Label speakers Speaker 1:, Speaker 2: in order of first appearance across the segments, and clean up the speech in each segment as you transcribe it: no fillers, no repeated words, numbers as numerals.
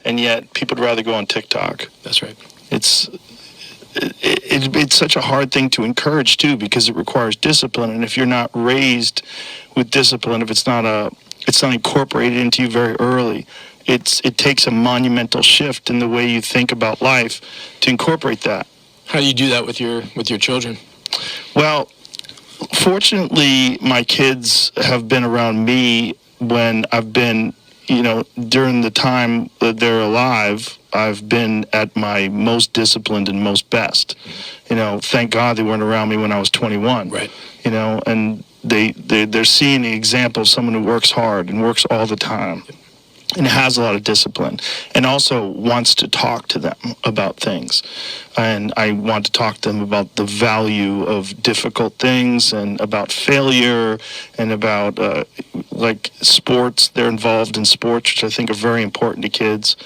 Speaker 1: and yet people would rather go on TikTok.
Speaker 2: That's right.
Speaker 1: It's such a hard thing to encourage too, because it requires discipline, and if you're not raised with discipline, if it's not incorporated into you very early, it takes a monumental shift in the way you think about life to incorporate that.
Speaker 2: How do you do that with your children?
Speaker 1: Well, fortunately, my kids have been around me when I've been, during the time that they're alive. I've been at my most disciplined and most best. Thank God they weren't around me when I was 21.
Speaker 2: Right.
Speaker 1: And they're seeing the example of someone who works hard and works all the time and has a lot of discipline, and also wants to talk to them about things. And I want to talk to them about the value of difficult things, and about failure, and about like sports. They're involved in sports, which I think are very important to kids.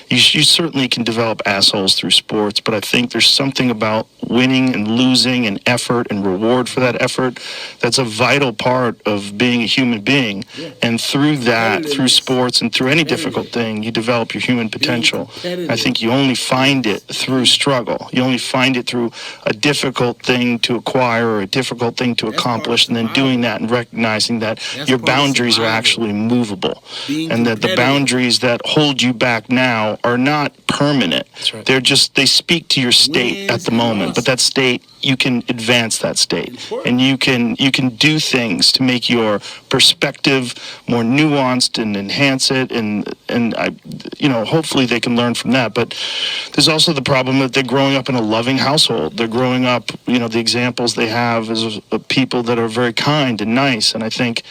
Speaker 1: You certainly can develop assholes through sports, but I think there's something about winning and losing and effort and reward for that effort that's a vital part of being a human being. Yeah. And through that, through sports and through any difficult thing, you develop your human potential. I think you only find it through struggle. You only find it through a difficult thing to acquire or a difficult thing to accomplish, and then doing that and recognizing that your boundaries are actually movable, and that the boundaries that hold you back now are not permanent.
Speaker 2: That's right.
Speaker 1: They speak to your state at the moment, but that state, you can advance that state, and you can do things to make your perspective more nuanced and enhance it, and hopefully they can learn from that. But there's also the problem that they're growing up in a loving household. They're growing up, the examples they have is of people that are very kind and nice, and I think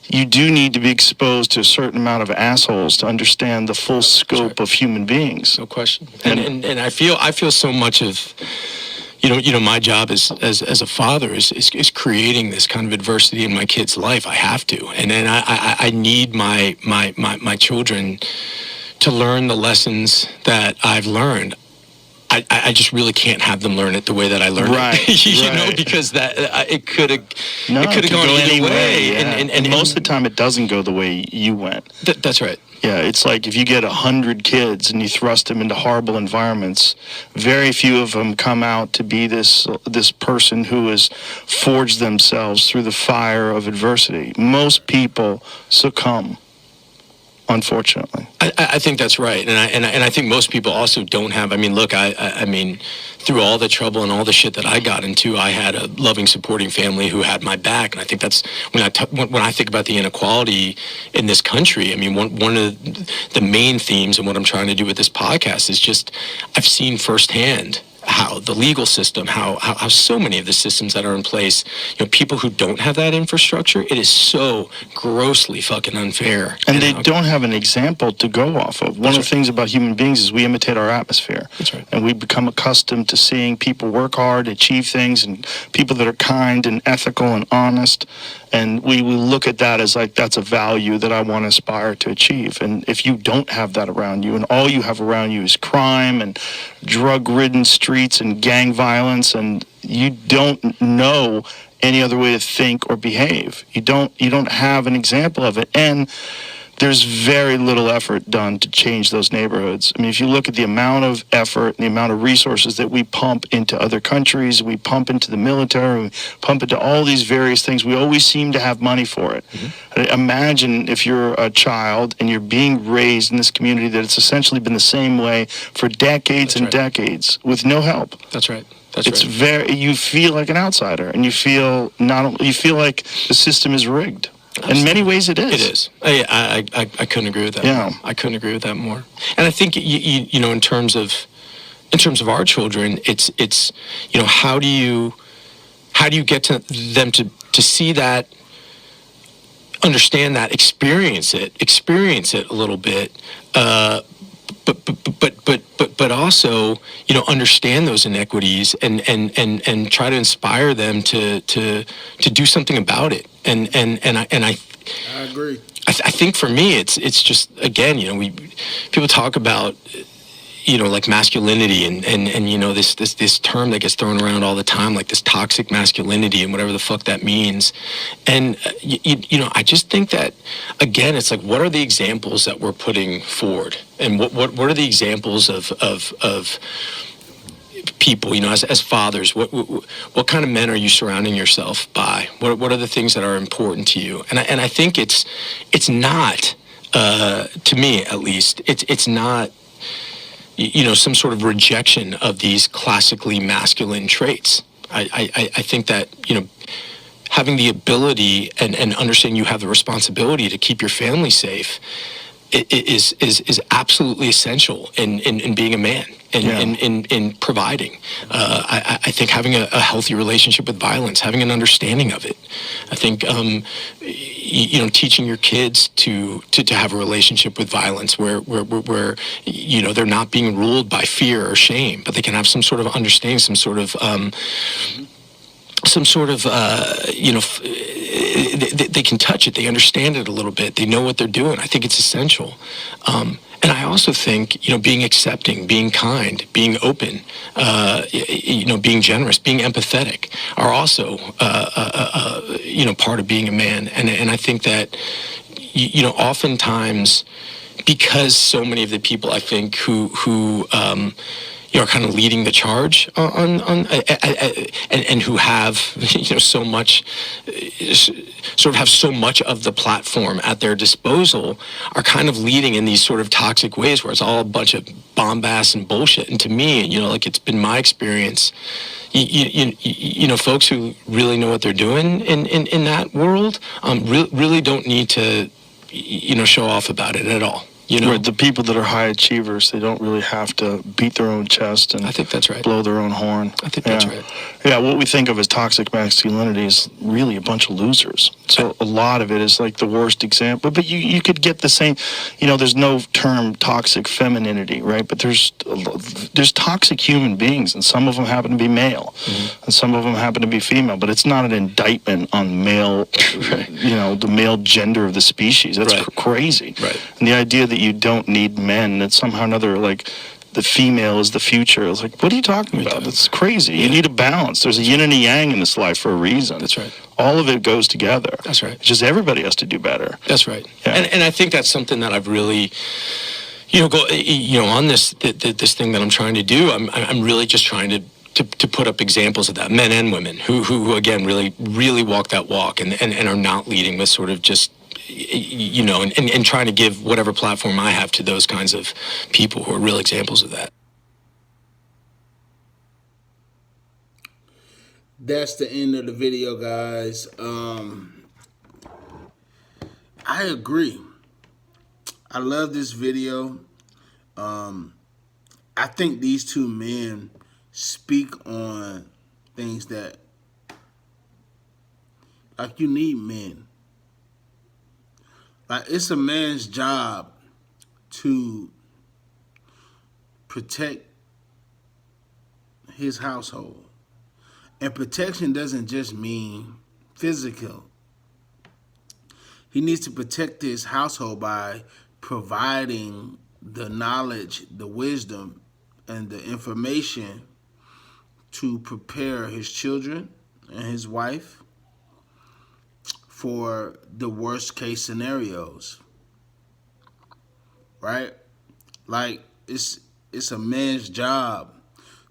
Speaker 1: you do need to be exposed to a certain amount of assholes to understand the full scope of human beings.
Speaker 2: No question. And I feel so much of, my job as a father is creating this kind of adversity in my kid's life. I have to, and then I need my children to learn the lessons that I've learned. I just really can't have them learn it the way that I learned it, because that it could have gone any way.
Speaker 1: Yeah. And most of the time, it doesn't go the way you went.
Speaker 2: That's right.
Speaker 1: Yeah, it's like if you get 100 kids and you thrust them into horrible environments, very few of them come out to be this person who has forged themselves through the fire of adversity. Most people succumb, unfortunately.
Speaker 2: I think that's right, and I think most people also don't have. I mean, look, I mean, through all the trouble and all the shit that I got into, I had a loving, supporting family who had my back, and I think that's when I think about the inequality in this country. I mean, one of the main themes and what I'm trying to do with this podcast is just I've seen firsthand how the legal system, how so many of the systems that are in place, people who don't have that infrastructure, it is so grossly fucking unfair.
Speaker 1: And they don't have an example to go off of. One of the things about human beings is we imitate our atmosphere.
Speaker 2: That's right.
Speaker 1: And we become accustomed to seeing people work hard, achieve things, and people that are kind and ethical and honest. And we look at that as like, that's a value that I want to aspire to achieve. And if you don't have that around you, and all you have around you is crime and drug-ridden streets and gang violence, and you don't know any other way to think or behave, you don't have an example of it. And there's very little effort done to change those neighborhoods. I mean, if you look at the amount of effort and the amount of resources that we pump into other countries, we pump into the military, we pump into all these various things, we always seem to have money for it. Mm-hmm. Imagine if you're a child and you're being raised in this community that it's essentially been the same way for decades and decades with no help.
Speaker 2: That's right.
Speaker 1: You feel like an outsider, and you feel like the system is rigged.
Speaker 2: Absolutely.
Speaker 1: In many ways, it is.
Speaker 2: It is. I couldn't agree with that.
Speaker 1: Yeah.
Speaker 2: More. I couldn't agree with that more. And I think in terms of our children, it's how do you get to them to see that, understand that, experience it a little bit, but also understand those inequities and try to inspire them to do something about it. And I
Speaker 3: agree.
Speaker 2: I think for me it's just, again, people talk about like masculinity and this term that gets thrown around all the time, like this toxic masculinity and whatever the fuck that means. And I just think that, again, it's like, what are the examples that we're putting forward, and what are the examples of people, as fathers? What kind of men are you surrounding yourself by? What are the things that are important to you? And I think it's not, to me at least, it's not, some sort of rejection of these classically masculine traits. I think that, having the ability and understanding you have the responsibility to keep your family safe is absolutely essential in being a man and in providing. I think having a healthy relationship with violence, having an understanding of it. I think teaching your kids to have a relationship with violence where they're not being ruled by fear or shame, but they can have some sort of understanding, some sort of they can touch it, they understand it a little bit, they know what they're doing. I think it's essential. And I also think, being accepting, being kind, being open, being generous, being empathetic are also, part of being a man. And I think that, oftentimes, because so many of the people, I think, who are kind of leading the charge and who have so much, sort of have so much of the platform at their disposal, are kind of leading in these sort of toxic ways where it's all a bunch of bombast and bullshit. And to me, it's been my experience, folks who really know what they're doing in that world really don't need to show off about it at all.
Speaker 1: Where the people that are high achievers, they don't really have to beat their own chest and
Speaker 2: I think that's right.
Speaker 1: blow their own horn.
Speaker 2: I think that's right.
Speaker 1: Yeah, what we think of as toxic masculinity is really a bunch of losers. So a lot of it is like the worst example. But you could get the same, there's no term toxic femininity, right? But there's toxic human beings, and some of them happen to be male, and some of them happen to be female. But it's not an indictment on male,
Speaker 2: right.
Speaker 1: The male gender of the species. That's
Speaker 2: right.
Speaker 1: Crazy.
Speaker 2: Right.
Speaker 1: And the idea that you don't need men, that somehow or another, like, the female is the future. It's like, what are you talking about? That's crazy. You need a balance. There's a yin and a yang in this life for a reason.
Speaker 2: That's right.
Speaker 1: All of it goes together.
Speaker 2: That's right.
Speaker 1: It's just everybody has to do better.
Speaker 2: That's right.
Speaker 1: Yeah.
Speaker 2: And I think that's something that I've really, on this thing that I'm trying to do, I'm really just trying to put up examples of that, men and women who again really walk that walk and are not leading with sort of just and trying to give whatever platform I have to those kinds of people who are real examples of that.
Speaker 3: That's the end of the video, guys. I agree. I love this video. I think these two men speak on things that, like, you need men. Like, it's a man's job to protect his household. And protection doesn't just mean physical. He needs to protect his household by providing the knowledge, the wisdom, and the information to prepare his children and his wife for the worst case scenarios, right? Like, it's a man's job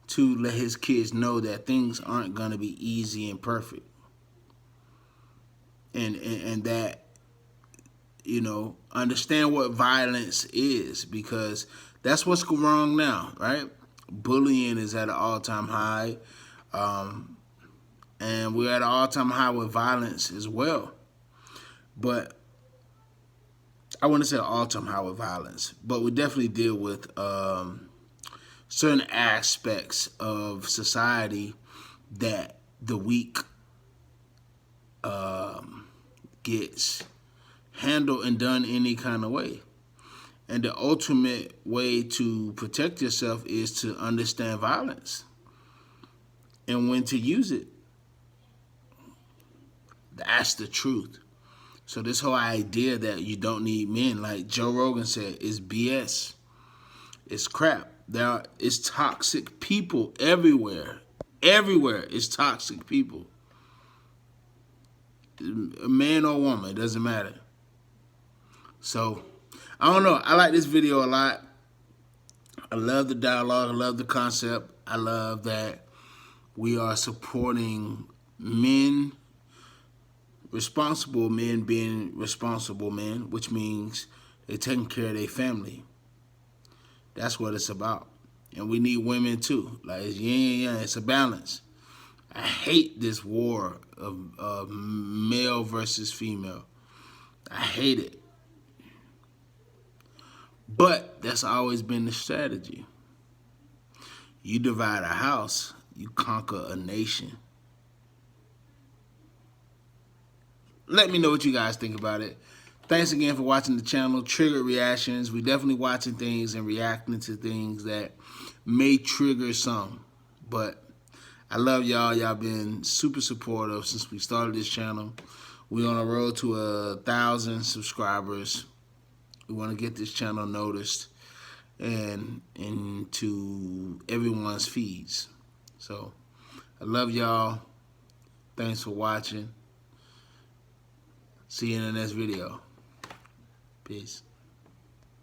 Speaker 3: to let his kids know that things aren't gonna be easy and perfect, and that, understand what violence is, because that's what's going wrong now, right? Bullying is at an all-time high, and we're at an all-time high with violence as well. But I wouldn't say all-time high with violence, but we definitely deal with certain aspects of society that the weak gets handled and done any kind of way. And the ultimate way to protect yourself is to understand violence and when to use it. That's the truth. So this whole idea that you don't need men, like Joe Rogan said, is BS. It's crap. There is toxic people everywhere. Everywhere is toxic people. A man or woman, it doesn't matter. So, I don't know. I like this video a lot. I love the dialogue. I love the concept. I love that we are supporting men, responsible men being responsible men, which means they're taking care of their family. That's what it's about. And we need women too. Like, it's yin and yang. It's a balance. I hate this war of male versus female. I hate it. But that's always been the strategy. You divide a house, you conquer a nation. Let me know what you guys think about it. Thanks again for watching the channel. Trigger reactions. We definitely watching things and reacting to things that may trigger some. But I love y'all. Y'all been super supportive since we started this channel. We're on a road to 1,000 subscribers. We want to get this channel noticed and into everyone's feeds. So I love y'all. Thanks for watching. See you in the next video. Peace.